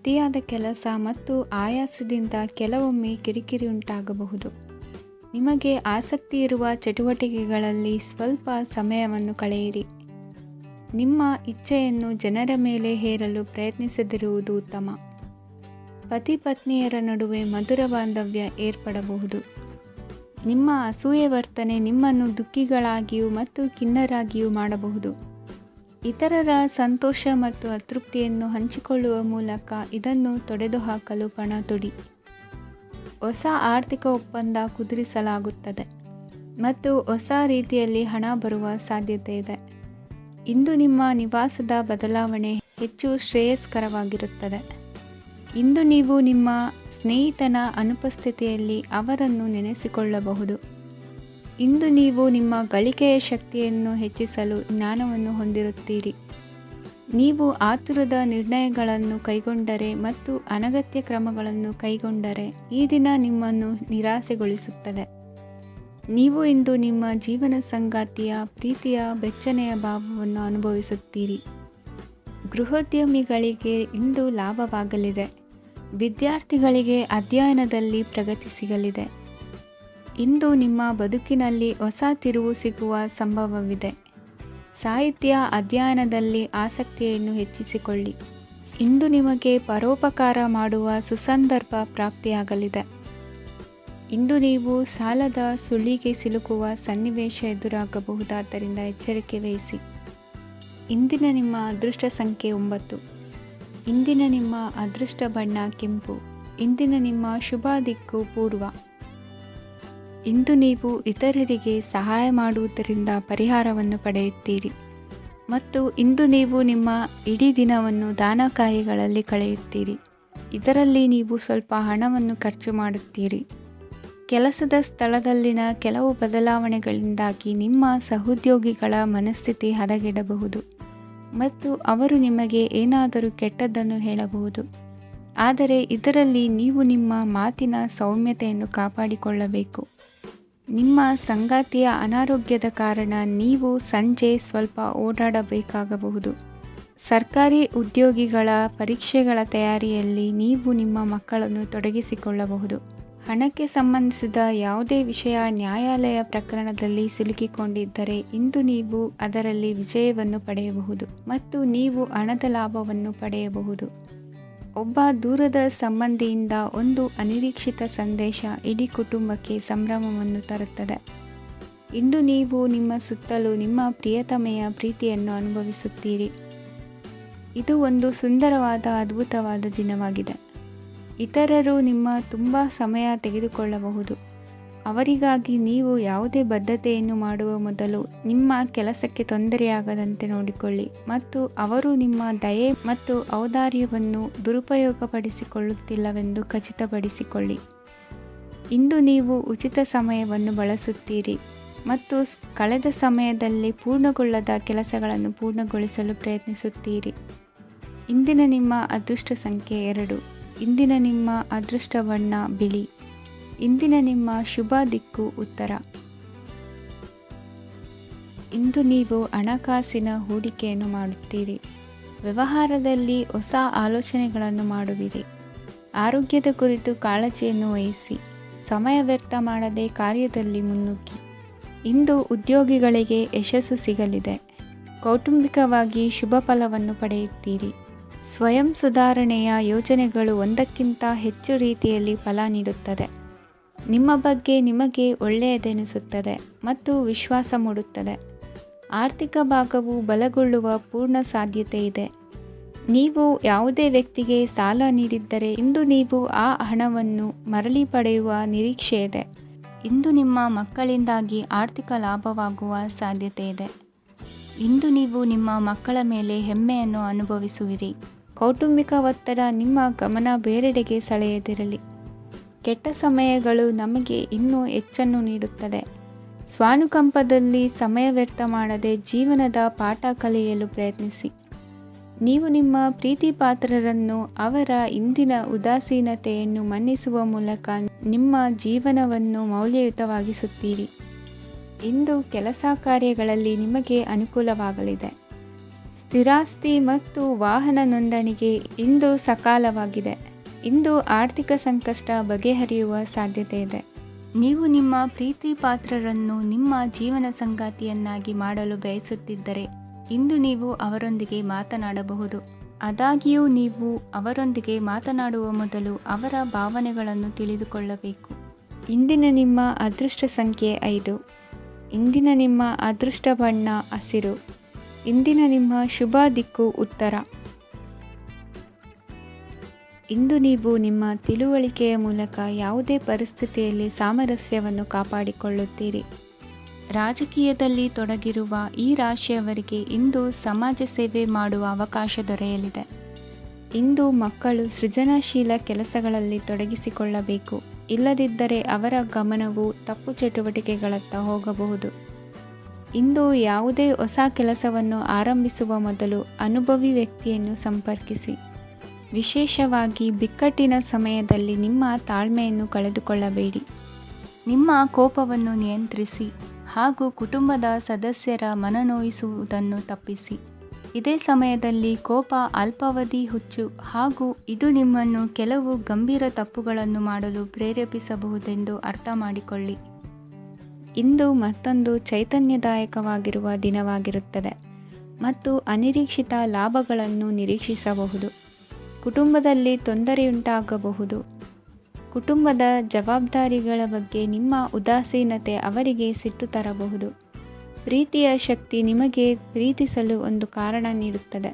ಅತಿಯಾದ ಕೆಲಸ ಮತ್ತು ಆಯಾಸದಿಂದ ಕೆಲವೊಮ್ಮೆ ಕಿರಿಕಿರಿ ಉಂಟಾಗಬಹುದು. ನಿಮಗೆ ಆಸಕ್ತಿ ಇರುವ ಚಟುವಟಿಕೆಗಳಲ್ಲಿ ಸ್ವಲ್ಪ ಸಮಯವನ್ನು ಕಳೆಯಿರಿ. ನಿಮ್ಮ ಇಚ್ಛೆಯನ್ನು ಜನರ ಮೇಲೆ ಹೇರಲು ಪ್ರಯತ್ನಿಸದಿರುವುದು ಉತ್ತಮ. ಪತಿ ಪತ್ನಿಯರ ನಡುವೆ ಮಧುರ ಬಾಂಧವ್ಯ ಏರ್ಪಡಬಹುದು. ನಿಮ್ಮ ಅಸೂಯೆ ವರ್ತನೆ ನಿಮ್ಮನ್ನು ದುಃಖಿಗಳಾಗಿಯೂ ಮತ್ತು ಖಿನ್ನರಾಗಿಯೂ ಮಾಡಬಹುದು. ಇತರರ ಸಂತೋಷ ಮತ್ತು ಅತೃಪ್ತಿಯನ್ನು ಹಂಚಿಕೊಳ್ಳುವ ಮೂಲಕ ಇದನ್ನು ತೊಡೆದುಹಾಕಲು ಪಣ ತೊಡಿ. ಹೊಸ ಆರ್ಥಿಕ ಒಪ್ಪಂದ ಕುದುರಿಸಲಾಗುತ್ತದೆ ಮತ್ತು ಹೊಸ ರೀತಿಯಲ್ಲಿ ಹಣ ಬರುವ ಸಾಧ್ಯತೆ ಇದೆ. ಇಂದು ನಿಮ್ಮ ನಿವಾಸದ ಬದಲಾವಣೆ ಹೆಚ್ಚು ಶ್ರೇಯಸ್ಕರವಾಗಿರುತ್ತದೆ. ಇಂದು ನೀವು ನಿಮ್ಮ ಸ್ನೇಹಿತನ ಅನುಪಸ್ಥಿತಿಯಲ್ಲಿ ಅವರನ್ನು ನೆನೆಸಿಕೊಳ್ಳಬಹುದು. ಇಂದು ನೀವು ನಿಮ್ಮ ಗಳಿಕೆಯ ಶಕ್ತಿಯನ್ನು ಹೆಚ್ಚಿಸಲು ಜ್ಞಾನವನ್ನು ಹೊಂದಿರುತ್ತೀರಿ. ನೀವು ಆತುರದ ನಿರ್ಣಯಗಳನ್ನು ಕೈಗೊಂಡರೆ ಮತ್ತು ಅನಗತ್ಯ ಕ್ರಮಗಳನ್ನು ಕೈಗೊಂಡರೆ ಈ ದಿನ ನಿಮ್ಮನ್ನು ನಿರಾಸೆಗೊಳಿಸುತ್ತದೆ. ನೀವು ಇಂದು ನಿಮ್ಮ ಜೀವನ ಸಂಗಾತಿಯ ಪ್ರೀತಿಯ ಬೆಚ್ಚನೆಯ ಭಾವವನ್ನು ಅನುಭವಿಸುತ್ತೀರಿ. ಗೃಹೋದ್ಯಮಿಗಳಿಗೆ ಇಂದು ಲಾಭವಾಗಲಿದೆ. ವಿದ್ಯಾರ್ಥಿಗಳಿಗೆ ಅಧ್ಯಯನದಲ್ಲಿ ಪ್ರಗತಿ ಸಿಗಲಿದೆ. ಇಂದು ನಿಮ್ಮ ಬದುಕಿನಲ್ಲಿ ಹೊಸ ತಿರುವು ಸಿಗುವ ಸಂಭವವಿದೆ. ಸಾಹಿತ್ಯ ಅಧ್ಯಯನದಲ್ಲಿ ಆಸಕ್ತಿಯನ್ನು ಹೆಚ್ಚಿಸಿಕೊಳ್ಳಿ. ಇಂದು ನಿಮಗೆ ಪರೋಪಕಾರ ಮಾಡುವ ಸುಸಂದರ್ಭ ಪ್ರಾಪ್ತಿಯಾಗಲಿದೆ. ಇಂದು ನೀವು ಸಾಲದ ಸುಳಿಗೆ ಸಿಲುಕುವ ಸನ್ನಿವೇಶ ಎದುರಾಗಬಹುದಾದ್ದರಿಂದ ಎಚ್ಚರಿಕೆ ವಹಿಸಿ. ಇಂದಿನ ನಿಮ್ಮ ಅದೃಷ್ಟ ಸಂಖ್ಯೆ 9. ಇಂದಿನ ನಿಮ್ಮ ಅದೃಷ್ಟ ಬಣ್ಣ ಕೆಂಪು. ಇಂದಿನ ನಿಮ್ಮ ಶುಭ ದಿಕ್ಕು ಪೂರ್ವ. ಇಂದು ನೀವು ಇತರರಿಗೆ ಸಹಾಯ ಮಾಡುವುದರಿಂದ ಪರಿಹಾರವನ್ನು ಪಡೆಯುತ್ತೀರಿ ಮತ್ತು ಇಂದು ನೀವು ನಿಮ್ಮ ಇಡೀ ದಿನವನ್ನು ದಾನ ಕಾರ್ಯಗಳಲ್ಲಿ ಕಳೆಯುತ್ತೀರಿ. ಇದರಲ್ಲಿ ನೀವು ಸ್ವಲ್ಪ ಹಣವನ್ನು ಖರ್ಚು ಮಾಡುತ್ತೀರಿ. ಕೆಲಸದ ಸ್ಥಳದಲ್ಲಿನ ಕೆಲವು ಬದಲಾವಣೆಗಳಿಂದಾಗಿ ನಿಮ್ಮ ಸಹೋದ್ಯೋಗಿಗಳ ಮನಸ್ಥಿತಿ ಹದಗೆಡಬಹುದು ಮತ್ತು ಅವರು ನಿಮಗೆ ಏನಾದರೂ ಕೆಟ್ಟದ್ದನ್ನು ಹೇಳಬಹುದು. ಆದರೆ ಇದರಲ್ಲಿ ನೀವು ನಿಮ್ಮ ಮಾತಿನ ಸೌಮ್ಯತೆಯನ್ನು ಕಾಪಾಡಿಕೊಳ್ಳಬೇಕು. ನಿಮ್ಮ ಸಂಗಾತಿಯ ಅನಾರೋಗ್ಯದ ಕಾರಣ ನೀವು ಸಂಜೆ ಸ್ವಲ್ಪ ಓಡಾಡಬೇಕಾಗಬಹುದು. ಸರ್ಕಾರಿ ಉದ್ಯೋಗಿಗಳ ಪರೀಕ್ಷೆಗಳ ತಯಾರಿಯಲ್ಲಿ ನೀವು ನಿಮ್ಮ ಮಕ್ಕಳನ್ನು ತೊಡಗಿಸಿಕೊಳ್ಳಬಹುದು. ಹಣಕ್ಕೆ ಸಂಬಂಧಿಸಿದ ಯಾವುದೇ ವಿಷಯ ನ್ಯಾಯಾಲಯ ಪ್ರಕರಣದಲ್ಲಿ ಸಿಲುಕಿಕೊಂಡಿದ್ದರೆ ಇಂದು ನೀವು ಅದರಲ್ಲಿ ವಿಜಯವನ್ನು ಪಡೆಯಬಹುದು ಮತ್ತು ನೀವು ಹಣದ ಲಾಭವನ್ನು ಪಡೆಯಬಹುದು. ಒಬ್ಬ ದೂರದ ಸಂಬಂಧಿಯಿಂದ ಒಂದು ಅನಿರೀಕ್ಷಿತ ಸಂದೇಶ ಇಡೀ ಕುಟುಂಬಕ್ಕೆ ಸಂಭ್ರಮವನ್ನು ತರುತ್ತದೆ. ಇಂದು ನೀವು ನಿಮ್ಮ ಸುತ್ತಲೂ ನಿಮ್ಮ ಪ್ರಿಯತಮೆಯ ಪ್ರೀತಿಯನ್ನು ಅನುಭವಿಸುತ್ತೀರಿ. ಇದು ಒಂದು ಸುಂದರವಾದ ಅದ್ಭುತವಾದ ದಿನವಾಗಿದೆ. ಇತರರು ನಿಮ್ಮ ತುಂಬ ಸಮಯ ತೆಗೆದುಕೊಳ್ಳಬಹುದು. ಅವರಿಗಾಗಿ ನೀವು ಯಾವುದೇ ಬದ್ಧತೆಯನ್ನು ಮಾಡುವ ಮೊದಲು ನಿಮ್ಮ ಕೆಲಸಕ್ಕೆ ತೊಂದರೆಯಾಗದಂತೆ ನೋಡಿಕೊಳ್ಳಿ ಮತ್ತು ಅವರು ನಿಮ್ಮ ದಯೆ ಮತ್ತು ಔದಾರ್ಯವನ್ನು ದುರುಪಯೋಗಪಡಿಸಿಕೊಳ್ಳುತ್ತಿಲ್ಲವೆಂದು ಖಚಿತಪಡಿಸಿಕೊಳ್ಳಿ. ಇಂದು ನೀವು ಉಚಿತ ಸಮಯವನ್ನು ಬಳಸುತ್ತೀರಿ ಮತ್ತು ಕಳೆದ ಸಮಯದಲ್ಲಿ ಪೂರ್ಣಗೊಳ್ಳದ ಕೆಲಸಗಳನ್ನು ಪೂರ್ಣಗೊಳಿಸಲು ಪ್ರಯತ್ನಿಸುತ್ತೀರಿ. ಇಂದಿನ ನಿಮ್ಮ ಅದೃಷ್ಟ ಸಂಖ್ಯೆ 2. ಇಂದಿನ ನಿಮ್ಮ ಅದೃಷ್ಟ ಬಣ್ಣ ಬಿಳಿ. ಇಂದಿನ ನಿಮ್ಮ ಶುಭ ದಿಕ್ಕು ಉತ್ತರ. ಇಂದು ನೀವು ಹಣಕಾಸಿನ ಹೂಡಿಕೆಯನ್ನು ಮಾಡುತ್ತೀರಿ. ವ್ಯವಹಾರದಲ್ಲಿ ಹೊಸ ಆಲೋಚನೆಗಳನ್ನು ಮಾಡುವಿರಿ. ಆರೋಗ್ಯದ ಕುರಿತು ಕಾಳಜಿಯನ್ನು ವಹಿಸಿ. ಸಮಯ ವ್ಯರ್ಥ ಮಾಡದೆ ಕಾರ್ಯದಲ್ಲಿ ಮುನ್ನುಗ್ಗಿ. ಇಂದು ಉದ್ಯೋಗಿಗಳಿಗೆ ಯಶಸ್ಸು ಸಿಗಲಿದೆ. ಕೌಟುಂಬಿಕವಾಗಿ ಶುಭ ಫಲವನ್ನು ಪಡೆಯುತ್ತೀರಿ. ಸ್ವಯಂ ಸುಧಾರಣೆಯ ಯೋಜನೆಗಳು ಒಂದಕ್ಕಿಂತ ಹೆಚ್ಚು ರೀತಿಯಲ್ಲಿ ಫಲ ನೀಡುತ್ತದೆ. ನಿಮ್ಮ ಬಗ್ಗೆ ನಿಮಗೆ ಒಳ್ಳೆಯದೆನಿಸುತ್ತದೆ ಮತ್ತು ವಿಶ್ವಾಸ ಮೂಡುತ್ತದೆ. ಆರ್ಥಿಕ ಭಾಗವು ಬಲಗೊಳ್ಳುವ ಪೂರ್ಣ ಸಾಧ್ಯತೆ ಇದೆ. ನೀವು ಯಾವುದೇ ವ್ಯಕ್ತಿಗೆ ಸಾಲ ನೀಡಿದ್ದರೆ ಇಂದು ನೀವು ಆ ಹಣವನ್ನು ಮರಳಿ ಪಡೆಯುವ ನಿರೀಕ್ಷೆ ಇದೆ. ಇಂದು ನಿಮ್ಮ ಮಕ್ಕಳಿಂದಾಗಿ ಆರ್ಥಿಕ ಲಾಭವಾಗುವ ಸಾಧ್ಯತೆ ಇದೆ. ಇಂದು ನೀವು ನಿಮ್ಮ ಮಕ್ಕಳ ಮೇಲೆ ಹೆಮ್ಮೆಯನ್ನು ಅನುಭವಿಸುವಿರಿ. ಕೌಟುಂಬಿಕ ಒತ್ತಡ ನಿಮ್ಮ ಗಮನ ಬೇರೆಡೆಗೆ ಸೆಳೆಯದಿರಲಿ. ಕೆಟ್ಟ ಸಮಯಗಳು ನಮಗೆ ಇನ್ನೂ ಹೆಚ್ಚನ್ನು ನೀಡುತ್ತದೆ. ಸ್ವಾನುಕಂಪದಲ್ಲಿ ಸಮಯ ವ್ಯರ್ಥ ಮಾಡದೆ ಜೀವನದ ಪಾಠ ಕಲಿಯಲು ಪ್ರಯತ್ನಿಸಿ. ನೀವು ನಿಮ್ಮ ಪ್ರೀತಿ ಪಾತ್ರರನ್ನು ಅವರ ಇಂದಿನ ಉದಾಸೀನತೆಯನ್ನು ಮನ್ನಿಸುವ ಮೂಲಕ ನಿಮ್ಮ ಜೀವನವನ್ನು ಮೌಲ್ಯಯುತವಾಗಿಸುತ್ತೀರಿ. ಇಂದು ಕೆಲಸ ಕಾರ್ಯಗಳಲ್ಲಿ ನಿಮಗೆ ಅನುಕೂಲವಾಗಲಿದೆ. ಸ್ಥಿರಾಸ್ತಿ ಮತ್ತು ವಾಹನ ನೋಂದಣಿಗೆ ಇಂದು ಸಕಾಲವಾಗಿದೆ. ಇಂದು ಆರ್ಥಿಕ ಸಂಕಷ್ಟ ಬಗೆಹರಿಯುವ ಸಾಧ್ಯತೆ ಇದೆ. ನೀವು ನಿಮ್ಮ ಪ್ರೀತಿ ಪಾತ್ರರನ್ನು ನಿಮ್ಮ ಜೀವನ ಸಂಗಾತಿಯನ್ನಾಗಿ ಮಾಡಲು ಬಯಸುತ್ತಿದ್ದರೆ ಇಂದು ನೀವು ಅವರೊಂದಿಗೆ ಮಾತನಾಡಬಹುದು. ಆದಾಗ್ಯೂ ನೀವು ಅವರೊಂದಿಗೆ ಮಾತನಾಡುವ ಮೊದಲು ಅವರ ಭಾವನೆಗಳನ್ನು ತಿಳಿದುಕೊಳ್ಳಬೇಕು. ಇಂದಿನ ನಿಮ್ಮ ಅದೃಷ್ಟ ಸಂಖ್ಯೆ 5. ಇಂದಿನ ನಿಮ್ಮ ಅದೃಷ್ಟ ಬಣ್ಣ ಹಸಿರು. ಇಂದಿನ ನಿಮ್ಮ ಶುಭ ದಿಕ್ಕು ಉತ್ತರ. ಇಂದು ನೀವು ನಿಮ್ಮ ತಿಳುವಳಿಕೆಯ ಮೂಲಕ ಯಾವುದೇ ಪರಿಸ್ಥಿತಿಯಲ್ಲಿ ಸಾಮರಸ್ಯವನ್ನು ಕಾಪಾಡಿಕೊಳ್ಳುತ್ತೀರಿ. ರಾಜಕೀಯದಲ್ಲಿ ತೊಡಗಿರುವ ಈ ರಾಶಿಯವರಿಗೆ ಇಂದು ಸಮಾಜ ಸೇವೆ ಮಾಡುವ ಅವಕಾಶ ದೊರೆಯಲಿದೆ. ಇಂದು ಮಕ್ಕಳು ಸೃಜನಶೀಲ ಕೆಲಸಗಳಲ್ಲಿ ತೊಡಗಿಸಿಕೊಳ್ಳಬೇಕು. ಇಲ್ಲದಿದ್ದರೆ ಅವರ ಗಮನವು ತಪ್ಪು ಚಟುವಟಿಕೆಗಳತ್ತ ಹೋಗಬಹುದು. ಇಂದು ಯಾವುದೇ ಹೊಸ ಕೆಲಸವನ್ನು ಆರಂಭಿಸುವ ಮೊದಲು ಅನುಭವಿ ವ್ಯಕ್ತಿಯನ್ನು ಸಂಪರ್ಕಿಸಿ. ವಿಶೇಷವಾಗಿ ಬಿಕ್ಕಟ್ಟಿನ ಸಮಯದಲ್ಲಿ ನಿಮ್ಮ ತಾಳ್ಮೆಯನ್ನು ಕಳೆದುಕೊಳ್ಳಬೇಡಿ. ನಿಮ್ಮ ಕೋಪವನ್ನು ನಿಯಂತ್ರಿಸಿ ಹಾಗೂ ಕುಟುಂಬದ ಸದಸ್ಯರ ಮನನೋಯಿಸುವುದನ್ನು ತಪ್ಪಿಸಿ. ಇದೇ ಸಮಯದಲ್ಲಿ ಕೋಪ ಅಲ್ಪಾವಧಿ ಹುಚ್ಚು ಹಾಗೂ ಇದು ನಿಮ್ಮನ್ನು ಕೆಲವು ಗಂಭೀರ ತಪ್ಪುಗಳನ್ನು ಮಾಡಲು ಪ್ರೇರೇಪಿಸಬಹುದೆಂದು ಅರ್ಥ ಮಾಡಿಕೊಳ್ಳಿ. ಇಂದು ಮತ್ತೊಂದು ಚೈತನ್ಯದಾಯಕವಾಗಿರುವ ದಿನವಾಗಿರುತ್ತದೆ ಮತ್ತು ಅನಿರೀಕ್ಷಿತ ಲಾಭಗಳನ್ನು ನಿರೀಕ್ಷಿಸಬಹುದು. ಕುಟುಂಬದಲ್ಲಿ ತೊಂದರೆಯುಂಟಾಗಬಹುದು. ಕುಟುಂಬದ ಜವಾಬ್ದಾರಿಗಳ ಬಗ್ಗೆ ನಿಮ್ಮ ಉದಾಸೀನತೆ ಅವರಿಗೆ ಸಿಟ್ಟು ತರಬಹುದು. ಪ್ರೀತಿಯ ಶಕ್ತಿ ನಿಮಗೆ ಪ್ರೀತಿಸಲು ಒಂದು ಕಾರಣ ನೀಡುತ್ತದೆ.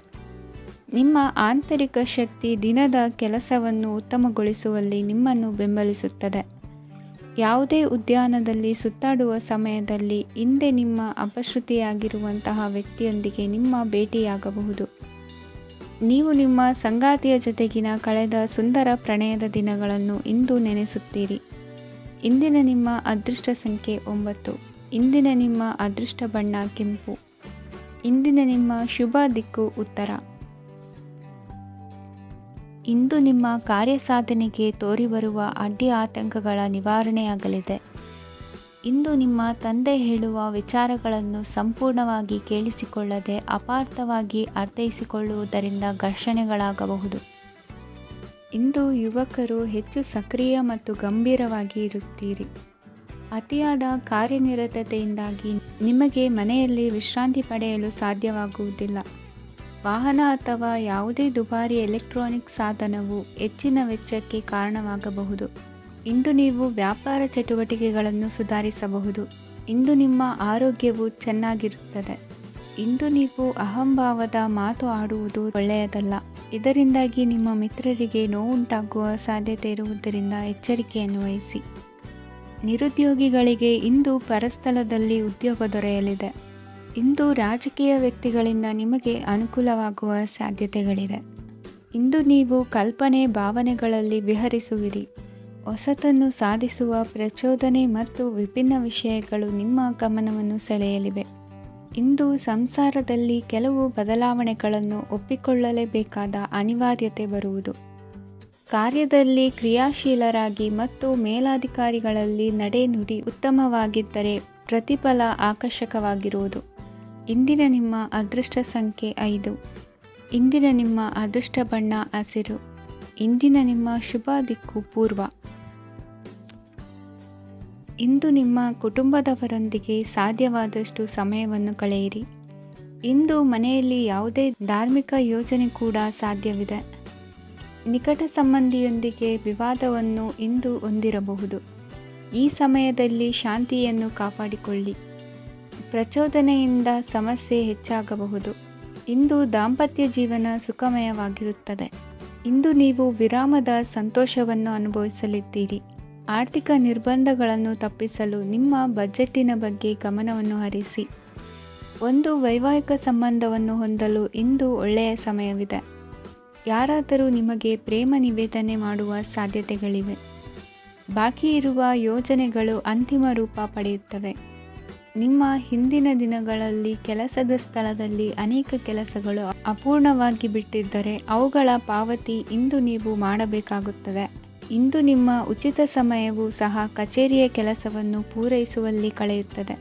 ನಿಮ್ಮ ಆಂತರಿಕ ಶಕ್ತಿ ದಿನದ ಕೆಲಸವನ್ನು ಉತ್ತಮಗೊಳಿಸುವಲ್ಲಿ ನಿಮ್ಮನ್ನು ಬೆಂಬಲಿಸುತ್ತದೆ. ಯಾವುದೇ ಉದ್ಯಾನದಲ್ಲಿ ಸುತ್ತಾಡುವ ಸಮಯದಲ್ಲಿ ಹಿಂದೆ ನಿಮ್ಮ ಅಪಶ್ರುತಿಯಾಗಿರುವಂತಹ ವ್ಯಕ್ತಿಯೊಂದಿಗೆ ನಿಮ್ಮ ಭೇಟಿಯಾಗಬಹುದು. ನೀವು ನಿಮ್ಮ ಸಂಗಾತಿಯ ಜೊತೆಗಿನ ಕಳೆದ ಸುಂದರ ಪ್ರಣಯದ ದಿನಗಳನ್ನು ಇಂದು ನೆನೆಸುತ್ತೀರಿ. ಇಂದಿನ ನಿಮ್ಮ ಅದೃಷ್ಟ ಸಂಖ್ಯೆ 9. ಇಂದಿನ ನಿಮ್ಮ ಅದೃಷ್ಟ ಬಣ್ಣ ಕೆಂಪು. ಇಂದಿನ ನಿಮ್ಮ ಶುಭ ದಿಕ್ಕು ಉತ್ತರ. ಇಂದು ನಿಮ್ಮ ಕಾರ್ಯಸಾಧನೆಗೆ ತೋರಿಬರುವ ಅಡ್ಡಿ ಆತಂಕಗಳ ನಿವಾರಣೆಯಾಗಲಿದೆ. ಇಂದು ನಿಮ್ಮ ತಂದೆ ಹೇಳುವ ವಿಚಾರಗಳನ್ನು ಸಂಪೂರ್ಣವಾಗಿ ಕೇಳಿಸಿಕೊಳ್ಳದೆ ಅಪಾರ್ಥವಾಗಿ ಅರ್ಥೈಸಿಕೊಳ್ಳುವುದರಿಂದ ಘರ್ಷಣೆಗಳಾಗಬಹುದು. ಇಂದು ಯುವಕರು ಹೆಚ್ಚು ಸಕ್ರಿಯ ಮತ್ತು ಗಂಭೀರವಾಗಿ ಇರುತ್ತೀರಿ. ಅತಿಯಾದ ಕಾರ್ಯನಿರತತೆಯಿಂದಾಗಿ ನಿಮಗೆ ಮನೆಯಲ್ಲಿ ವಿಶ್ರಾಂತಿ ಪಡೆಯಲು ಸಾಧ್ಯವಾಗುವುದಿಲ್ಲ. ವಾಹನ ಅಥವಾ ಯಾವುದೇ ದುಬಾರಿ ಎಲೆಕ್ಟ್ರಾನಿಕ್ ಸಾಧನವು ಹೆಚ್ಚಿನ ವೆಚ್ಚಕ್ಕೆ ಕಾರಣವಾಗಬಹುದು. ಇಂದು ನೀವು ವ್ಯಾಪಾರ ಚಟುವಟಿಕೆಗಳನ್ನು ಸುಧಾರಿಸಬಹುದು. ಇಂದು ನಿಮ್ಮ ಆರೋಗ್ಯವು ಚೆನ್ನಾಗಿರುತ್ತದೆ. ಇಂದು ನೀವು ಅಹಂಭಾವದ ಮಾತು ಆಡುವುದು ಒಳ್ಳೆಯದಲ್ಲ. ಇದರಿಂದಾಗಿ ನಿಮ್ಮ ಮಿತ್ರರಿಗೆ ನೋವುಂಟಾಗುವ ಸಾಧ್ಯತೆ ಇರುವುದರಿಂದ ಎಚ್ಚರಿಕೆಯನ್ನು ವಹಿಸಿ. ನಿರುದ್ಯೋಗಿಗಳಿಗೆ ಇಂದು ಪರಸ್ಥಳದಲ್ಲಿ ಉದ್ಯೋಗ ದೊರೆಯಲಿದೆ. ಇಂದು ರಾಜಕೀಯ ವ್ಯಕ್ತಿಗಳಿಂದ ನಿಮಗೆ ಅನುಕೂಲವಾಗುವ ಸಾಧ್ಯತೆಗಳಿದೆ. ಇಂದು ನೀವು ಕಲ್ಪನೆ ಭಾವನೆಗಳಲ್ಲಿ ವಿಹರಿಸುವಿರಿ. ಹೊಸತನ್ನು ಸಾಧಿಸುವ ಪ್ರಚೋದನೆ ಮತ್ತು ವಿಭಿನ್ನ ವಿಷಯಗಳು ನಿಮ್ಮ ಗಮನವನ್ನು ಸೆಳೆಯಲಿವೆ. ಇಂದು ಸಂಸಾರದಲ್ಲಿ ಕೆಲವು ಬದಲಾವಣೆಗಳನ್ನು ಒಪ್ಪಿಕೊಳ್ಳಲೇಬೇಕಾದ ಅನಿವಾರ್ಯತೆ ಬರುವುದು. ಕಾರ್ಯದಲ್ಲಿ ಕ್ರಿಯಾಶೀಲರಾಗಿ ಮತ್ತು ಮೇಲಾಧಿಕಾರಿಗಳಲ್ಲಿ ನಡೆನುಡಿ ಉತ್ತಮವಾಗಿದ್ದರೆ ಪ್ರತಿಫಲ ಆಕರ್ಷಕವಾಗಿರುವುದು. ಇಂದಿನ ನಿಮ್ಮ ಅದೃಷ್ಟ ಸಂಖ್ಯೆ 5. ಇಂದಿನ ನಿಮ್ಮ ಅದೃಷ್ಟ ಬಣ್ಣ ಹಸಿರು. ಇಂದಿನ ನಿಮ್ಮ ಶುಭ ದಿಕ್ಕು ಪೂರ್ವ. ಇಂದು ನಿಮ್ಮ ಕುಟುಂಬದವರೊಂದಿಗೆ ಸಾಧ್ಯವಾದಷ್ಟು ಸಮಯವನ್ನು ಕಳೆಯಿರಿ. ಇಂದು ಮನೆಯಲ್ಲಿ ಯಾವುದೇ ಧಾರ್ಮಿಕ ಯೋಜನೆ ಕೂಡ ಸಾಧ್ಯವಿದೆ. ನಿಕಟ ಸಂಬಂಧಿಯೊಂದಿಗೆ ವಿವಾದವನ್ನು ಇಂದು ಹೊಂದಿರಬಹುದು. ಈ ಸಮಯದಲ್ಲಿ ಶಾಂತಿಯನ್ನು ಕಾಪಾಡಿಕೊಳ್ಳಿ. ಪ್ರಚೋದನೆಯಿಂದ ಸಮಸ್ಯೆ ಹೆಚ್ಚಾಗಬಹುದು. ಇಂದು ದಾಂಪತ್ಯ ಜೀವನ ಸುಖಮಯವಾಗಿರುತ್ತದೆ. ಇಂದು ನೀವು ವಿರಾಮದ ಸಂತೋಷವನ್ನು ಅನುಭವಿಸಲಿದ್ದೀರಿ. ಆರ್ಥಿಕ ನಿರ್ಬಂಧಗಳನ್ನು ತಪ್ಪಿಸಲು ನಿಮ್ಮ ಬಜೆಟ್ಟಿನ ಬಗ್ಗೆ ಗಮನವನ್ನು ಹರಿಸಿ. ಒಂದು ವೈವಾಹಿಕ ಸಂಬಂಧವನ್ನು ಹೊಂದಲು ಇಂದು ಒಳ್ಳೆಯ ಸಮಯವಿದೆ. ಯಾರಾದರೂ ನಿಮಗೆ ಪ್ರೇಮ ನಿವೇದನೆ ಮಾಡುವ ಸಾಧ್ಯತೆಗಳಿವೆ. ಬಾಕಿ ಇರುವ ಯೋಜನೆಗಳು ಅಂತಿಮ ರೂಪ ಪಡೆಯುತ್ತವೆ. ನಿಮ್ಮ ಹಿಂದಿನ ದಿನಗಳಲ್ಲಿ ಕೆಲಸದ ಸ್ಥಳದಲ್ಲಿ ಅನೇಕ ಕೆಲಸಗಳು ಅಪೂರ್ಣವಾಗಿ ಬಿಟ್ಟಿದ್ದರೆ ಅವುಗಳ ಪಾವತಿ ಇಂದು ನೀವು ಮಾಡಬೇಕಾಗುತ್ತದೆ. ಇಂದು ನಿಮ್ಮ ಉಚಿತ ಸಮಯವು ಸಹ ಕಚೇರಿಯ ಕೆಲಸವನ್ನು ಪೂರೈಸುವಲ್ಲಿ ಕಳೆಯುತ್ತದೆ.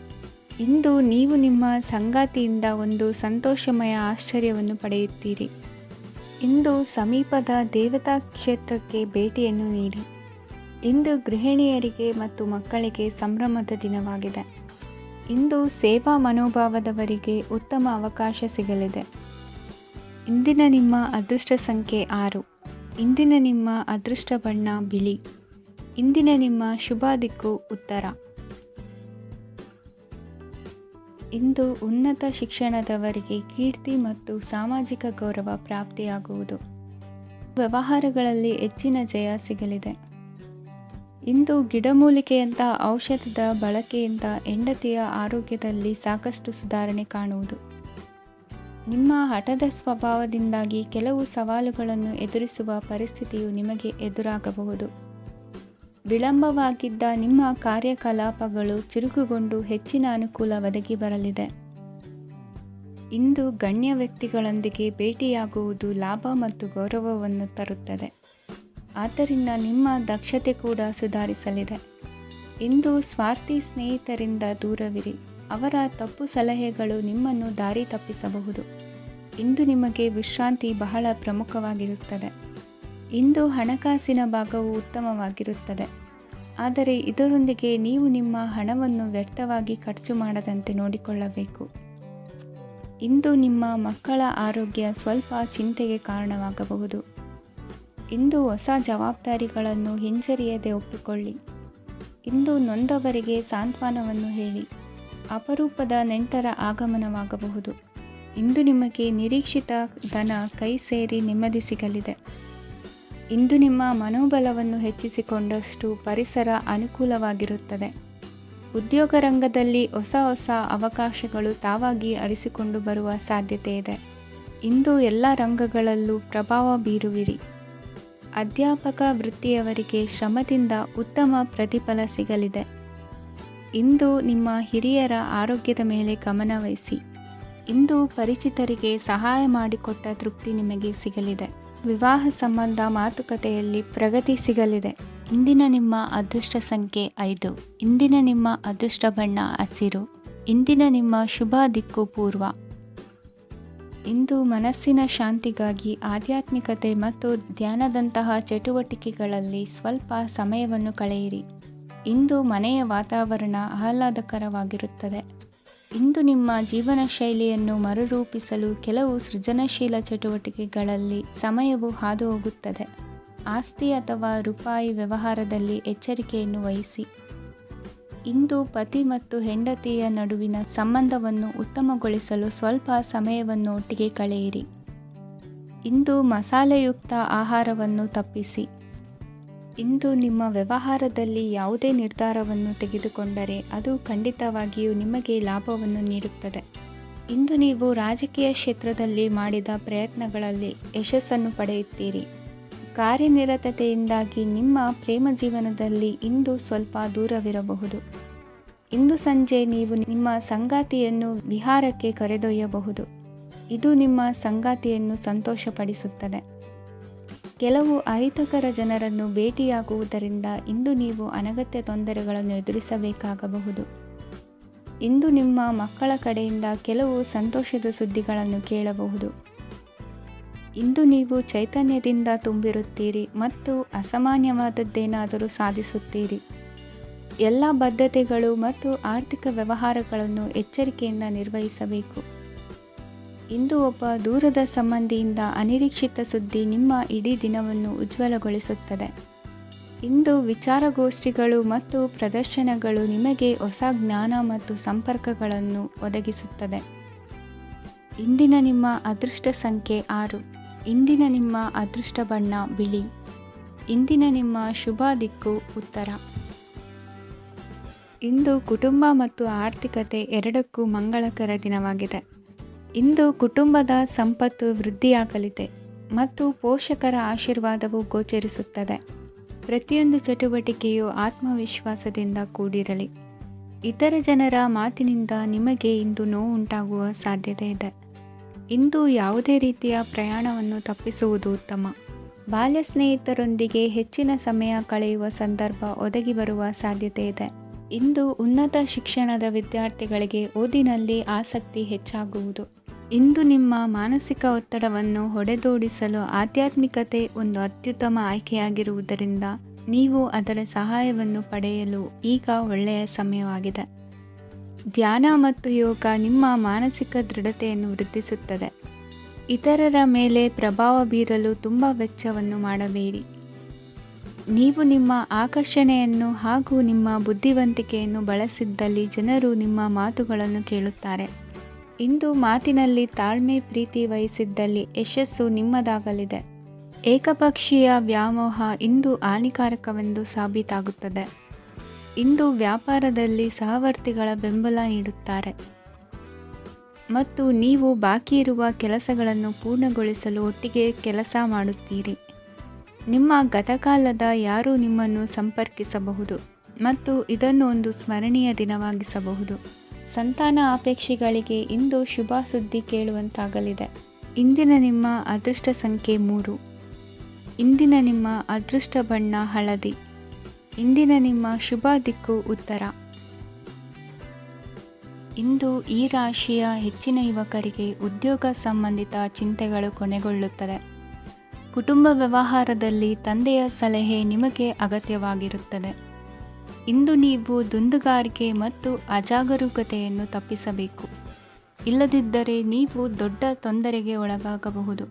ಇಂದು ನೀವು ನಿಮ್ಮ ಸಂಗಾತಿಯಿಂದ ಒಂದು ಸಂತೋಷಮಯ ಆಶ್ಚರ್ಯವನ್ನು ಪಡೆಯುತ್ತೀರಿ. ಇಂದು ಸಮೀಪದ ದೇವತಾ ಕ್ಷೇತ್ರಕ್ಕೆ ಭೇಟಿಯನ್ನು ನೀಡಿ. ಇಂದು ಗೃಹಿಣಿಯರಿಗೆ ಮತ್ತು ಮಕ್ಕಳಿಗೆ ಸಂಭ್ರಮದ ದಿನವಾಗಿದೆ. ಇಂದು ಸೇವಾ ಮನೋಭಾವದವರಿಗೆ ಉತ್ತಮ ಅವಕಾಶ ಸಿಗಲಿದೆ. ಇಂದಿನ ನಿಮ್ಮ ಅದೃಷ್ಟ ಸಂಖ್ಯೆ 6. ಇಂದಿನ ನಿಮ್ಮ ಅದೃಷ್ಟ ಬಣ್ಣ ಬಿಳಿ. ಇಂದಿನ ನಿಮ್ಮ ಶುಭ ದಿಕ್ಕು ಉತ್ತರ. ಇಂದು ಉನ್ನತ ಶಿಕ್ಷಣದವರಿಗೆ ಕೀರ್ತಿ ಮತ್ತು ಸಾಮಾಜಿಕ ಗೌರವ ಪ್ರಾಪ್ತಿಯಾಗುವುದು. ವ್ಯವಹಾರಗಳಲ್ಲಿ ಹೆಚ್ಚಿನ ಜಯ ಸಿಗಲಿದೆ. ಇಂದು ಗಿಡಮೂಲಿಕೆಯಂಥ ಔಷಧದ ಬಳಕೆಯಿಂದ ಹೆಂಡತಿಯ ಆರೋಗ್ಯದಲ್ಲಿ ಸಾಕಷ್ಟು ಸುಧಾರಣೆ ಕಾಣುವುದು. ನಿಮ್ಮ ಹಠದ ಸ್ವಭಾವದಿಂದಾಗಿ ಕೆಲವು ಸವಾಲುಗಳನ್ನು ಎದುರಿಸುವ ಪರಿಸ್ಥಿತಿಯು ನಿಮಗೆ ಎದುರಾಗಬಹುದು. ವಿಳಂಬವಾಗಿದ್ದ ನಿಮ್ಮ ಕಾರ್ಯಕಲಾಪಗಳು ಚುರುಕುಗೊಂಡು ಹೆಚ್ಚಿನ ಅನುಕೂಲ ಒದಗಿ ಬರಲಿದೆ. ಇಂದು ಗಣ್ಯ ವ್ಯಕ್ತಿಗಳೊಂದಿಗೆ ಭೇಟಿಯಾಗುವುದು ಲಾಭ ಮತ್ತು ಗೌರವವನ್ನು ತರುತ್ತದೆ. ಆದ್ದರಿಂದ ನಿಮ್ಮ ದಕ್ಷತೆ ಕೂಡ ಸುಧಾರಿಸಲಿದೆ. ಇಂದು ಸ್ವಾರ್ಥಿ ಸ್ನೇಹಿತರಿಂದ ದೂರವಿರಿ. ಅವರ ತಪ್ಪು ಸಲಹೆಗಳು ನಿಮ್ಮನ್ನು ದಾರಿ ತಪ್ಪಿಸಬಹುದು. ಇಂದು ನಿಮಗೆ ವಿಶ್ರಾಂತಿ ಬಹಳ ಪ್ರಮುಖವಾಗಿರುತ್ತದೆ. ಇಂದು ಹಣಕಾಸಿನ ಭಾಗವು ಉತ್ತಮವಾಗಿರುತ್ತದೆ. ಆದರೆ ಇದರೊಂದಿಗೆ ನೀವು ನಿಮ್ಮ ಹಣವನ್ನು ವ್ಯರ್ಥವಾಗಿ ಖರ್ಚು ಮಾಡದಂತೆ ನೋಡಿಕೊಳ್ಳಬೇಕು. ಇಂದು ನಿಮ್ಮ ಮಕ್ಕಳ ಆರೋಗ್ಯ ಸ್ವಲ್ಪ ಚಿಂತೆಗೆ ಕಾರಣವಾಗಬಹುದು. ಇಂದು ಹೊಸ ಜವಾಬ್ದಾರಿಗಳನ್ನು ಹಿಂಜರಿಯದೆ ಒಪ್ಪಿಕೊಳ್ಳಿ. ಇಂದು ನೊಂದವರಿಗೆ ಸಾಂತ್ವನವನ್ನು ಹೇಳಿ. ಅಪರೂಪದ ನೆಂಟರ ಆಗಮನವಾಗಬಹುದು. ಇಂದು ನಿಮಗೆ ನಿರೀಕ್ಷಿತ ಧನ ಕೈ ಸೇರಿ ನೆಮ್ಮದಿ ಸಿಗಲಿದೆ. ಇಂದು ನಿಮ್ಮ ಮನೋಬಲವನ್ನು ಹೆಚ್ಚಿಸಿಕೊಂಡಷ್ಟು ಪರಿಸರ ಅನುಕೂಲವಾಗಿರುತ್ತದೆ. ಉದ್ಯೋಗ ರಂಗದಲ್ಲಿ ಹೊಸ ಹೊಸ ಅವಕಾಶಗಳು ತಾವಾಗಿ ಅರಿಸಿಕೊಂಡು ಬರುವ ಸಾಧ್ಯತೆ ಇದೆ. ಇಂದು ಎಲ್ಲ ರಂಗಗಳಲ್ಲೂ ಪ್ರಭಾವ ಬೀರುವಿರಿ. ಅಧ್ಯಾಪಕ ವೃತ್ತಿಯವರಿಗೆ ಶ್ರಮದಿಂದ ಉತ್ತಮ ಪ್ರತಿಫಲ ಸಿಗಲಿದೆ. ಇಂದು ನಿಮ್ಮ ಹಿರಿಯರ ಆರೋಗ್ಯದ ಮೇಲೆ ಗಮನ ವಹಿಸಿ. ಇಂದು ಪರಿಚಿತರಿಗೆ ಸಹಾಯ ಮಾಡಿಕೊಟ್ಟ ತೃಪ್ತಿ ನಿಮಗೆ ಸಿಗಲಿದೆ. ವಿವಾಹ ಸಂಬಂಧ ಮಾತುಕತೆಯಲ್ಲಿ ಪ್ರಗತಿ ಸಿಗಲಿದೆ. ಇಂದಿನ ನಿಮ್ಮ ಅದೃಷ್ಟ ಸಂಖ್ಯೆ 5. ಇಂದಿನ ನಿಮ್ಮ ಅದೃಷ್ಟ ಬಣ್ಣ ಹಸಿರು. ಇಂದಿನ ನಿಮ್ಮ ಶುಭ ದಿಕ್ಕು ಪೂರ್ವ. ಇಂದು ಮನಸ್ಸಿನ ಶಾಂತಿಗಾಗಿ ಆಧ್ಯಾತ್ಮಿಕತೆ ಮತ್ತು ಧ್ಯಾನದಂತಹ ಚಟುವಟಿಕೆಗಳಲ್ಲಿ ಸ್ವಲ್ಪ ಸಮಯವನ್ನು ಕಳೆಯಿರಿ. ಇಂದು ಮನೆಯ ವಾತಾವರಣ ಆಹ್ಲಾದಕರವಾಗಿರುತ್ತದೆ. ಇಂದು ನಿಮ್ಮ ಜೀವನ ಶೈಲಿಯನ್ನು ಮರುರೂಪಿಸಲು ಕೆಲವು ಸೃಜನಶೀಲ ಚಟುವಟಿಕೆಗಳಲ್ಲಿ ಸಮಯವು ಹಾದು ಹೋಗುತ್ತದೆ. ಆಸ್ತಿ ಅಥವಾ ರೂಪಾಯಿ ವ್ಯವಹಾರದಲ್ಲಿ ಎಚ್ಚರಿಕೆಯನ್ನು ವಹಿಸಿ. ಇಂದು ಪತಿ ಮತ್ತು ಹೆಂಡತಿಯ ನಡುವಿನ ಸಂಬಂಧವನ್ನು ಉತ್ತಮಗೊಳಿಸಲು ಸ್ವಲ್ಪ ಸಮಯವನ್ನು ಒಟ್ಟಿಗೆ ಕಳೆಯಿರಿ. ಇಂದು ಮಸಾಲೆಯುಕ್ತ ಆಹಾರವನ್ನು ತಪ್ಪಿಸಿ. ಇಂದು ನಿಮ್ಮ ವ್ಯವಹಾರದಲ್ಲಿ ಯಾವುದೇ ನಿರ್ಧಾರವನ್ನು ತೆಗೆದುಕೊಂಡರೆ ಅದು ಖಂಡಿತವಾಗಿಯೂ ನಿಮಗೆ ಲಾಭವನ್ನು ನೀಡುತ್ತದೆ. ಇಂದು ನೀವು ರಾಜಕೀಯ ಕ್ಷೇತ್ರದಲ್ಲಿ ಮಾಡಿದ ಪ್ರಯತ್ನಗಳಲ್ಲಿ ಯಶಸ್ಸನ್ನು ಪಡೆಯುತ್ತೀರಿ. ಕಾರ್ಯನಿರತತೆಯಿಂದಾಗಿ ನಿಮ್ಮ ಪ್ರೇಮ ಜೀವನದಲ್ಲಿ ಇಂದು ಸ್ವಲ್ಪ ದೂರವಿರಬಹುದು. ಇಂದು ಸಂಜೆ ನೀವು ನಿಮ್ಮ ಸಂಗಾತಿಯನ್ನು ವಿಹಾರಕ್ಕೆ ಕರೆದೊಯ್ಯಬಹುದು. ಇದು ನಿಮ್ಮ ಸಂಗಾತಿಯನ್ನು ಸಂತೋಷಪಡಿಸುತ್ತದೆ. ಕೆಲವು ಅಹಿತಕರ ಜನರನ್ನು ಭೇಟಿಯಾಗುವುದರಿಂದ ಇಂದು ನೀವು ಅನಗತ್ಯ ತೊಂದರೆಗಳನ್ನು ಎದುರಿಸಬೇಕಾಗಬಹುದು. ಇಂದು ನಿಮ್ಮ ಮಕ್ಕಳ ಕಡೆಯಿಂದ ಕೆಲವು ಸಂತೋಷದ ಸುದ್ದಿಗಳನ್ನು ಕೇಳಬಹುದು. ಇಂದು ನೀವು ಚೈತನ್ಯದಿಂದ ತುಂಬಿರುತ್ತೀರಿ ಮತ್ತು ಅಸಾಮಾನ್ಯವಾದದ್ದೇನಾದರೂ ಸಾಧಿಸುತ್ತೀರಿ. ಎಲ್ಲ ಬದ್ಧತೆಗಳು ಮತ್ತು ಆರ್ಥಿಕ ವ್ಯವಹಾರಗಳನ್ನು ಎಚ್ಚರಿಕೆಯಿಂದ ನಿರ್ವಹಿಸಬೇಕು. ಇಂದು ಒಬ್ಬ ದೂರದ ಸಂಬಂಧಿಯಿಂದ ಅನಿರೀಕ್ಷಿತ ಸುದ್ದಿ ನಿಮ್ಮ ಇಡೀ ದಿನವನ್ನು ಉಜ್ವಲಗೊಳಿಸುತ್ತದೆ. ಇಂದು ವಿಚಾರಗೋಷ್ಠಿಗಳು ಮತ್ತು ಪ್ರದರ್ಶನಗಳು ನಿಮಗೆ ಹೊಸ ಜ್ಞಾನ ಮತ್ತು ಸಂಪರ್ಕಗಳನ್ನು ಒದಗಿಸುತ್ತದೆ. ಇಂದಿನ ನಿಮ್ಮ ಅದೃಷ್ಟ ಸಂಖ್ಯೆ 6. ಇಂದಿನ ನಿಮ್ಮ ಅದೃಷ್ಟ ಬಣ್ಣ ಬಿಳಿ. ಇಂದಿನ ನಿಮ್ಮ ಶುಭ ದಿಕ್ಕು ಉತ್ತರ. ಇಂದು ಕುಟುಂಬ ಮತ್ತು ಆರ್ಥಿಕತೆ ಎರಡಕ್ಕೂ ಮಂಗಳಕರ ದಿನವಾಗಿದೆ. ಇಂದು ಕುಟುಂಬದ ಸಂಪತ್ತು ವೃದ್ಧಿಯಾಗಲಿದೆ ಮತ್ತು ಪೋಷಕರ ಆಶೀರ್ವಾದವು ಗೋಚರಿಸುತ್ತದೆ. ಪ್ರತಿಯೊಂದು ಚಟುವಟಿಕೆಯು ಆತ್ಮವಿಶ್ವಾಸದಿಂದ ಕೂಡಿರಲಿ. ಇತರ ಜನರ ಮಾತಿನಿಂದ ನಿಮಗೆ ಇಂದು ನೋವು ಉಂಟಾಗುವ ಸಾಧ್ಯತೆ ಇದೆ. ಇಂದು ಯಾವುದೇ ರೀತಿಯ ಪ್ರಯಾಣವನ್ನು ತಪ್ಪಿಸುವುದು ಉತ್ತಮ. ಬಾಲ್ಯ ಸ್ನೇಹಿತರೊಂದಿಗೆ ಹೆಚ್ಚಿನ ಸಮಯ ಕಳೆಯುವ ಸಂದರ್ಭ ಒದಗಿ ಬರುವ ಸಾಧ್ಯತೆ ಇದೆ. ಇಂದು ಉನ್ನತ ಶಿಕ್ಷಣದ ವಿದ್ಯಾರ್ಥಿಗಳಿಗೆ ಓದಿನಲ್ಲಿ ಆಸಕ್ತಿ ಹೆಚ್ಚಾಗುವುದು. ಇಂದು ನಿಮ್ಮ ಮಾನಸಿಕ ಒತ್ತಡವನ್ನು ಹೊಡೆದೋಡಿಸಲು ಆಧ್ಯಾತ್ಮಿಕತೆ ಒಂದು ಅತ್ಯುತ್ತಮ ಆಯ್ಕೆಯಾಗಿರುವುದರಿಂದ ನೀವು ಅದರ ಸಹಾಯವನ್ನು ಪಡೆಯಲು ಈಗ ಒಳ್ಳೆಯ ಸಮಯವಾಗಿದೆ. ಧ್ಯಾನ ಮತ್ತು ಯೋಗ ನಿಮ್ಮ ಮಾನಸಿಕ ದೃಢತೆಯನ್ನು ವೃದ್ಧಿಸುತ್ತದೆ. ಇತರರ ಮೇಲೆ ಪ್ರಭಾವ ಬೀರಲು ತುಂಬ ವೆಚ್ಚವನ್ನು ಮಾಡಬೇಡಿ. ನೀವು ನಿಮ್ಮ ಆಕರ್ಷಣೆಯನ್ನು ಹಾಗೂ ನಿಮ್ಮ ಬುದ್ಧಿವಂತಿಕೆಯನ್ನು ಬಳಸಿದ್ದಲ್ಲಿ ಜನರು ನಿಮ್ಮ ಮಾತುಗಳನ್ನು ಕೇಳುತ್ತಾರೆ. ಇಂದು ಮಾತಿನಲ್ಲಿ ತಾಳ್ಮೆ ಪ್ರೀತಿ ವಹಿಸಿದ್ದಲ್ಲಿ ಯಶಸ್ಸು ನಿಮ್ಮದಾಗಲಿದೆ. ಏಕಪಕ್ಷೀಯ ವ್ಯಾಮೋಹ ಇಂದು ಹಾನಿಕಾರಕವೆಂದು ಸಾಬೀತಾಗುತ್ತದೆ. ಇಂದು ವ್ಯಾಪಾರದಲ್ಲಿ ಸಹವರ್ತಿಗಳ ಬೆಂಬಲ ನೀಡುತ್ತಾರೆ ಮತ್ತು ನೀವು ಬಾಕಿ ಇರುವ ಕೆಲಸಗಳನ್ನು ಪೂರ್ಣಗೊಳಿಸಲು ಒಟ್ಟಿಗೆ ಕೆಲಸ ಮಾಡುತ್ತೀರಿ. ನಿಮ್ಮ ಗತಕಾಲದ ಯಾರೂ ನಿಮ್ಮನ್ನು ಸಂಪರ್ಕಿಸಬಹುದು ಮತ್ತು ಇದನ್ನು ಒಂದು ಸ್ಮರಣೀಯ ದಿನವಾಗಿಸಬಹುದು. ಸಂತಾನ ಅಪೇಕ್ಷೆಗಳಿಗೆ ಇಂದು ಶುಭ ಸುದ್ದಿ ಕೇಳುವಂತಾಗಲಿದೆ. ಇಂದಿನ ನಿಮ್ಮ ಅದೃಷ್ಟ ಸಂಖ್ಯೆ 3. ಇಂದಿನ ನಿಮ್ಮ ಅದೃಷ್ಟ ಬಣ್ಣ ಹಳದಿ. ಇಂದಿನ ನಿಮ್ಮ ಶುಭ ದಿಕ್ಕು ಉತ್ತರ. ಇಂದು ಈ ರಾಶಿಯ ಹೆಚ್ಚಿನ ಯುವಕರಿಗೆ ಉದ್ಯೋಗ ಸಂಬಂಧಿತ ಚಿಂತೆಗಳು ಕೊನೆಗೊಳ್ಳುತ್ತದೆ. ಕುಟುಂಬ ವ್ಯವಹಾರದಲ್ಲಿ ತಂದೆಯ ಸಲಹೆ ನಿಮಗೆ ಅಗತ್ಯವಾಗಿರುತ್ತದೆ. ಇಂದು ನೀವು ದುಂದುಗಾರಿಕೆ ಮತ್ತು ಅಜಾಗರೂಕತೆಯನ್ನು ತಪ್ಪಿಸಬೇಕು. ಇಲ್ಲದಿದ್ದರೆ ನೀವು ದೊಡ್ಡ ತೊಂದರೆಗೆ ಒಳಗಾಗಬಹುದು.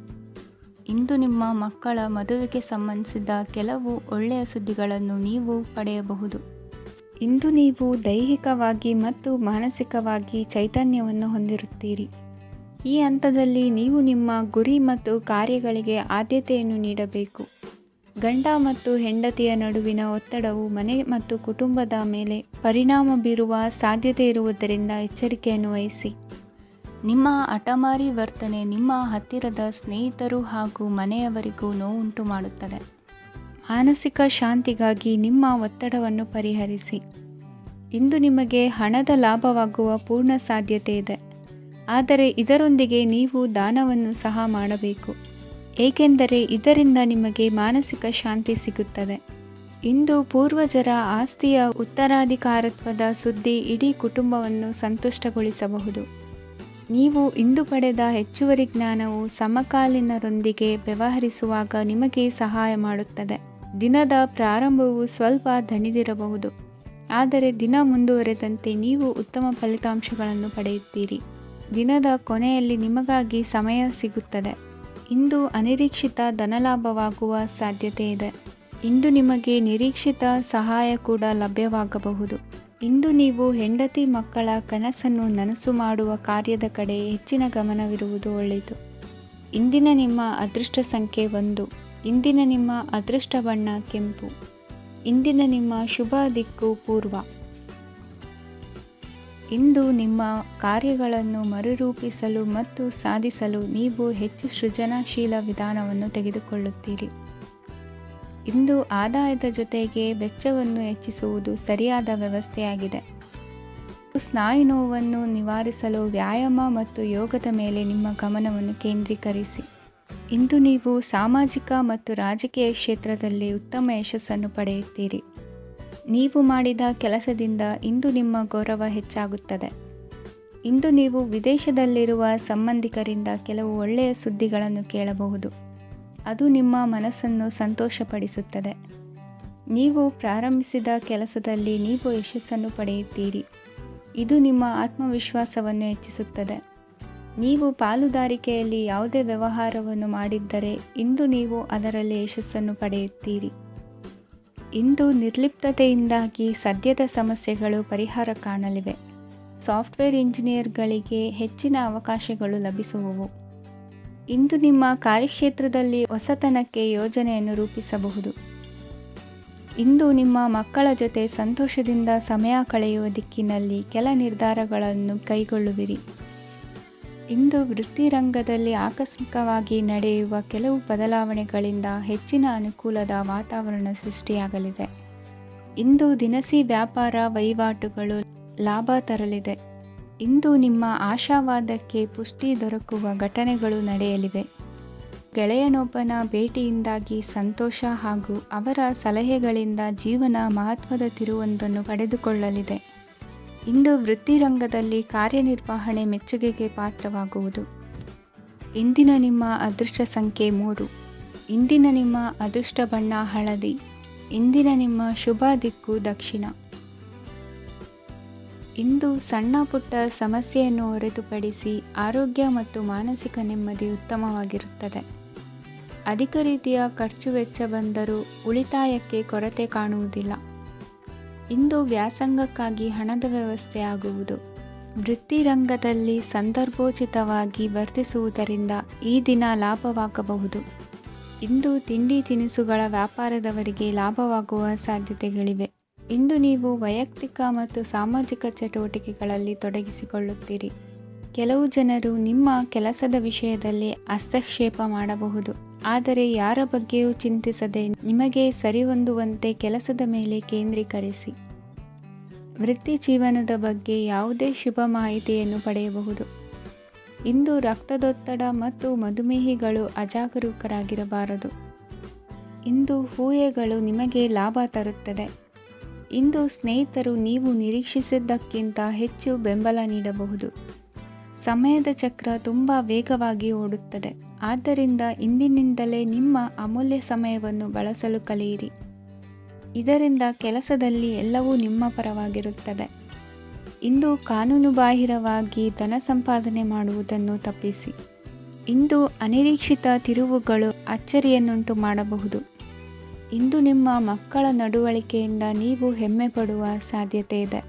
ಇಂದು ನಿಮ್ಮ ಮಕ್ಕಳ ಮದುವೆಗೆ ಸಂಬಂಧಿಸಿದ ಕೆಲವು ಒಳ್ಳೆಯ ಸುದ್ದಿಗಳನ್ನು ನೀವು ಪಡೆಯಬಹುದು. ಇಂದು ನೀವು ದೈಹಿಕವಾಗಿ ಮತ್ತು ಮಾನಸಿಕವಾಗಿ ಚೈತನ್ಯವನ್ನು ಹೊಂದಿರುತ್ತೀರಿ. ಈ ಹಂತದಲ್ಲಿ ನೀವು ನಿಮ್ಮ ಗುರಿ ಮತ್ತು ಕಾರ್ಯಗಳಿಗೆ ಆದ್ಯತೆಯನ್ನು ನೀಡಬೇಕು. ಗಂಡ ಮತ್ತು ಹೆಂಡತಿಯ ನಡುವಿನ ಒತ್ತಡವು ಮನೆ ಮತ್ತು ಕುಟುಂಬದ ಮೇಲೆ ಪರಿಣಾಮ ಬೀರುವ ಸಾಧ್ಯತೆ ಇರುವುದರಿಂದ ಎಚ್ಚರಿಕೆಯನ್ನು ವಹಿಸಿ. ನಿಮ್ಮ ಹಠಮಾರಿ ವರ್ತನೆ ನಿಮ್ಮ ಹತ್ತಿರದ ಸ್ನೇಹಿತರು ಹಾಗೂ ಮನೆಯವರಿಗೂ ನೋವುಂಟು ಮಾಡುತ್ತದೆ. ಮಾನಸಿಕ ಶಾಂತಿಗಾಗಿ ನಿಮ್ಮ ಒತ್ತಡವನ್ನು ಪರಿಹರಿಸಿ. ಇಂದು ನಿಮಗೆ ಹಣದ ಲಾಭವಾಗುವ ಪೂರ್ಣ ಸಾಧ್ಯತೆ ಇದೆ. ಆದರೆ ಇದರೊಂದಿಗೆ ನೀವು ದಾನವನ್ನು ಸಹ ಮಾಡಬೇಕು, ಏಕೆಂದರೆ ಇದರಿಂದ ನಿಮಗೆ ಮಾನಸಿಕ ಶಾಂತಿ ಸಿಗುತ್ತದೆ. ಇಂದು ಪೂರ್ವಜರ ಆಸ್ತಿಯ ಉತ್ತರಾಧಿಕಾರತ್ವದ ಸುದ್ದಿ ಇಡೀ ಕುಟುಂಬವನ್ನು ಸಂತುಷ್ಟಗೊಳಿಸಬಹುದು. ನೀವು ಇಂದು ಪಡೆದ ಹೆಚ್ಚುವರಿ ಜ್ಞಾನವು ಸಮಕಾಲೀನರೊಂದಿಗೆ ವ್ಯವಹರಿಸುವಾಗ ನಿಮಗೆ ಸಹಾಯ ಮಾಡುತ್ತದೆ. ದಿನದ ಪ್ರಾರಂಭವು ಸ್ವಲ್ಪ ದಣಿದಿರಬಹುದು, ಆದರೆ ದಿನ ಮುಂದುವರೆದಂತೆ ನೀವು ಉತ್ತಮ ಫಲಿತಾಂಶಗಳನ್ನು ಪಡೆಯುತ್ತೀರಿ. ದಿನದ ಕೊನೆಯಲ್ಲಿ ನಿಮಗಾಗಿ ಸಮಯ ಸಿಗುತ್ತದೆ. ಇಂದು ಅನಿರೀಕ್ಷಿತ ಧನಲಾಭವಾಗುವ ಸಾಧ್ಯತೆ ಇದೆ. ಇಂದು ನಿಮಗೆ ನಿರೀಕ್ಷಿತ ಸಹಾಯ ಕೂಡ ಲಭ್ಯವಾಗಬಹುದು. ಇಂದು ನೀವು ಹೆಂಡತಿ ಮಕ್ಕಳ ಕನಸನ್ನು ನನಸು ಮಾಡುವ ಕಾರ್ಯದ ಕಡೆ ಹೆಚ್ಚಿನ ಗಮನವಿರುವುದು ಒಳ್ಳೆಯದು. ಇಂದಿನ ನಿಮ್ಮ ಅದೃಷ್ಟ ಸಂಖ್ಯೆ 1. ಇಂದಿನ ನಿಮ್ಮ ಅದೃಷ್ಟ ಬಣ್ಣ ಕೆಂಪು. ಇಂದಿನ ನಿಮ್ಮ ಶುಭ ದಿಕ್ಕು ಪೂರ್ವ. ಇಂದು ನಿಮ್ಮ ಕಾರ್ಯಗಳನ್ನು ಮರುರೂಪಿಸಲು ಮತ್ತು ಸಾಧಿಸಲು ನೀವು ಹೆಚ್ಚು ಸೃಜನಶೀಲ ವಿಧಾನವನ್ನು ತೆಗೆದುಕೊಳ್ಳುತ್ತೀರಿ. ಇಂದು ಆದಾಯದ ಜೊತೆಗೆ ವೆಚ್ಚವನ್ನು ಹೆಚ್ಚಿಸುವುದು ಸರಿಯಾದ ವ್ಯವಸ್ಥೆಯಾಗಿದೆ. ಸ್ನಾಯು ನೋವನ್ನು ನಿವಾರಿಸಲು ವ್ಯಾಯಾಮ ಮತ್ತು ಯೋಗದ ಮೇಲೆ ನಿಮ್ಮ ಗಮನವನ್ನು ಕೇಂದ್ರೀಕರಿಸಿ. ಇಂದು ನೀವು ಸಾಮಾಜಿಕ ಮತ್ತು ರಾಜಕೀಯ ಕ್ಷೇತ್ರದಲ್ಲಿ ಉತ್ತಮ ಯಶಸ್ಸನ್ನು ಪಡೆಯುತ್ತೀರಿ. ನೀವು ಮಾಡಿದ ಕೆಲಸದಿಂದ ಇಂದು ನಿಮ್ಮ ಗೌರವ ಹೆಚ್ಚಾಗುತ್ತದೆ. ಇಂದು ನೀವು ವಿದೇಶದಲ್ಲಿರುವ ಸಂಬಂಧಿಕರಿಂದ ಕೆಲವು ಒಳ್ಳೆಯ ಸುದ್ದಿಗಳನ್ನು ಕೇಳಬಹುದು. ಅದು ನಿಮ್ಮ ಮನಸ್ಸನ್ನು ಸಂತೋಷಪಡಿಸುತ್ತದೆ. ನೀವು ಪ್ರಾರಂಭಿಸಿದ ಕೆಲಸದಲ್ಲಿ ನೀವು ಯಶಸ್ಸನ್ನು ಪಡೆಯುತ್ತೀರಿ. ಇದು ನಿಮ್ಮ ಆತ್ಮವಿಶ್ವಾಸವನ್ನು ಹೆಚ್ಚಿಸುತ್ತದೆ. ನೀವು ಪಾಲುದಾರಿಕೆಯಲ್ಲಿ ಯಾವುದೇ ವ್ಯವಹಾರವನ್ನು ಮಾಡಿದ್ದರೆ ಇಂದು ನೀವು ಅದರಲ್ಲಿ ಯಶಸ್ಸನ್ನು ಪಡೆಯುತ್ತೀರಿ. ಇಂದು ನಿರ್ಲಿಪ್ತತೆಯಿಂದಾಗಿ ಸದ್ಯದ ಸಮಸ್ಯೆಗಳು ಪರಿಹಾರ ಕಾಣಲಿವೆ. ಸಾಫ್ಟ್ವೇರ್ ಇಂಜಿನಿಯರ್ಗಳಿಗೆ ಹೆಚ್ಚಿನ ಅವಕಾಶಗಳು ಲಭಿಸುವವು. ಇಂದು ನಿಮ್ಮ ಕಾರ್ಯಕ್ಷೇತ್ರದಲ್ಲಿ ಹೊಸತನಕ್ಕೆ ಯೋಜನೆಯನ್ನು ರೂಪಿಸಬಹುದು. ಇಂದು ನಿಮ್ಮ ಮಕ್ಕಳ ಜೊತೆ ಸಂತೋಷದಿಂದ ಸಮಯ ಕಳೆಯುವ ದಿಕ್ಕಿನಲ್ಲಿ ಕೆಲ ನಿರ್ಧಾರಗಳನ್ನು ಕೈಗೊಳ್ಳುವಿರಿ. ಇಂದು ವೃತ್ತಿರಂಗದಲ್ಲಿ ಆಕಸ್ಮಿಕವಾಗಿ ನಡೆಯುವ ಕೆಲವು ಬದಲಾವಣೆಗಳಿಂದ ಹೆಚ್ಚಿನ ಅನುಕೂಲದ ವಾತಾವರಣ ಸೃಷ್ಟಿಯಾಗಲಿದೆ. ಇಂದು ದಿನಸಿ ವ್ಯಾಪಾರ ವಹಿವಾಟುಗಳು ಲಾಭ ತರಲಿದೆ. ಇಂದು ನಿಮ್ಮ ಆಶಾವಾದಕ್ಕೆ ಪುಷ್ಟಿ ದೊರಕುವ ಘಟನೆಗಳು ನಡೆಯಲಿವೆ. ಗೆಳೆಯನೊಬ್ಬನ ಭೇಟಿಯಿಂದಾಗಿ ಸಂತೋಷ ಹಾಗೂ ಅವರ ಸಲಹೆಗಳಿಂದ ಜೀವನ ಮಹತ್ವದ ತಿರುವೊಂದನ್ನು ಪಡೆದುಕೊಳ್ಳಲಿದೆ. ಇಂದು ವೃತ್ತಿರಂಗದಲ್ಲಿ ಕಾರ್ಯನಿರ್ವಹಣೆ ಮೆಚ್ಚುಗೆಗೆ ಪಾತ್ರವಾಗುವುದು. ಇಂದಿನ ನಿಮ್ಮ ಅದೃಷ್ಟ ಸಂಖ್ಯೆ 3. ಇಂದಿನ ನಿಮ್ಮ ಅದೃಷ್ಟ ಬಣ್ಣ ಹಳದಿ. ಇಂದಿನ ನಿಮ್ಮ ಶುಭ ದಿಕ್ಕು ದಕ್ಷಿಣ. ಇಂದು ಸಣ್ಣ ಪುಟ್ಟ ಸಮಸ್ಯೆಯನ್ನು ಹೊರತುಪಡಿಸಿ ಆರೋಗ್ಯ ಮತ್ತು ಮಾನಸಿಕ ನೆಮ್ಮದಿ ಉತ್ತಮವಾಗಿರುತ್ತದೆ. ಅಧಿಕ ರೀತಿಯ ಖರ್ಚು ವೆಚ್ಚ ಬಂದರೂ ಉಳಿತಾಯಕ್ಕೆ ಕೊರತೆ ಕಾಣುವುದಿಲ್ಲ. ಇಂದು ವ್ಯಾಸಂಗಕ್ಕಾಗಿ ಹಣದ ವ್ಯವಸ್ಥೆ ಆಗುವುದು. ವೃತ್ತಿರಂಗದಲ್ಲಿ ಸಂದರ್ಭೋಚಿತವಾಗಿ ವರ್ತಿಸುವುದರಿಂದ ಈ ದಿನ ಲಾಭವಾಗಬಹುದು. ಇಂದು ತಿಂಡಿ ತಿನಿಸುಗಳ ವ್ಯಾಪಾರದವರಿಗೆ ಲಾಭವಾಗುವ ಸಾಧ್ಯತೆಗಳಿವೆ. ಇಂದು ನೀವು ವೈಯಕ್ತಿಕ ಮತ್ತು ಸಾಮಾಜಿಕ ಚಟುವಟಿಕೆಗಳಲ್ಲಿ ತೊಡಗಿಸಿಕೊಳ್ಳುತ್ತೀರಿ. ಕೆಲವು ಜನರು ನಿಮ್ಮ ಕೆಲಸದ ವಿಷಯದಲ್ಲಿ ಹಸ್ತಕ್ಷೇಪ ಮಾಡಬಹುದು, ಆದರೆ ಯಾರ ಬಗ್ಗೆಯೂ ಚಿಂತಿಸದೆ ನಿಮಗೆ ಸರಿಹೊಂದುವಂತೆ ಕೆಲಸದ ಮೇಲೆ ಕೇಂದ್ರೀಕರಿಸಿ. ವೃತ್ತಿ ಜೀವನದ ಬಗ್ಗೆ ಯಾವುದೇ ಶುಭ ಮಾಹಿತಿಯನ್ನು ಪಡೆಯಬಹುದು. ಇಂದು ರಕ್ತದೊತ್ತಡ ಮತ್ತು ಮಧುಮೇಹಿಗಳು ಅಜಾಗರೂಕರಾಗಿರಬಾರದು. ಇಂದು ಊಹೆಗಳು ನಿಮಗೆ ಲಾಭ ತರುತ್ತದೆ. ಇಂದು ಸ್ನೇಹಿತರು ನೀವು ನಿರೀಕ್ಷಿಸಿದ್ದಕ್ಕಿಂತ ಹೆಚ್ಚು ಬೆಂಬಲ ನೀಡಬಹುದು. ಸಮಯದ ಚಕ್ರ ತುಂಬ ವೇಗವಾಗಿ ಓಡುತ್ತದೆ. ಆದ್ದರಿಂದ ಇಂದಿನಿಂದಲೇ ನಿಮ್ಮ ಅಮೂಲ್ಯ ಸಮಯವನ್ನು ಬಳಸಲು ಕಲಿಯಿರಿ. ಇದರಿಂದ ಕೆಲಸದಲ್ಲಿ ಎಲ್ಲವೂ ನಿಮ್ಮ ಪರವಾಗಿರುತ್ತದೆ. ಇಂದು ಕಾನೂನುಬಾಹಿರವಾಗಿ ಧನ ಸಂಪಾದನೆ ಮಾಡುವುದನ್ನು ತಪ್ಪಿಸಿ. ಇಂದು ಅನಿರೀಕ್ಷಿತ ತಿರುವುಗಳು ಅಚ್ಚರಿಯನ್ನುಂಟು ಮಾಡಬಹುದು. ಇಂದು ನಿಮ್ಮ ಮಕ್ಕಳ ನಡವಳಿಕೆಯಿಂದ ನೀವು ಹೆಮ್ಮೆ ಪಡುವ ಸಾಧ್ಯತೆ ಇದೆ.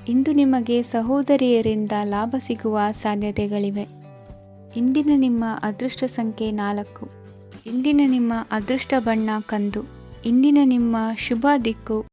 ಇಂದು ನಿಮಗೆ ಸಹೋದರಿಯರಿಂದ ಲಾಭ ಸಿಗುವ ಸಾಧ್ಯತೆಗಳಿವೆ. ಇಂದಿನ ನಿಮ್ಮ ಅದೃಷ್ಟ ಸಂಖ್ಯೆ 4. ಇಂದಿನ ನಿಮ್ಮ ಅದೃಷ್ಟ ಬಣ್ಣ ಕಂದು. ಇಂದಿನ ನಿಮ್ಮ ಶುಭ ದಿಕ್ಕು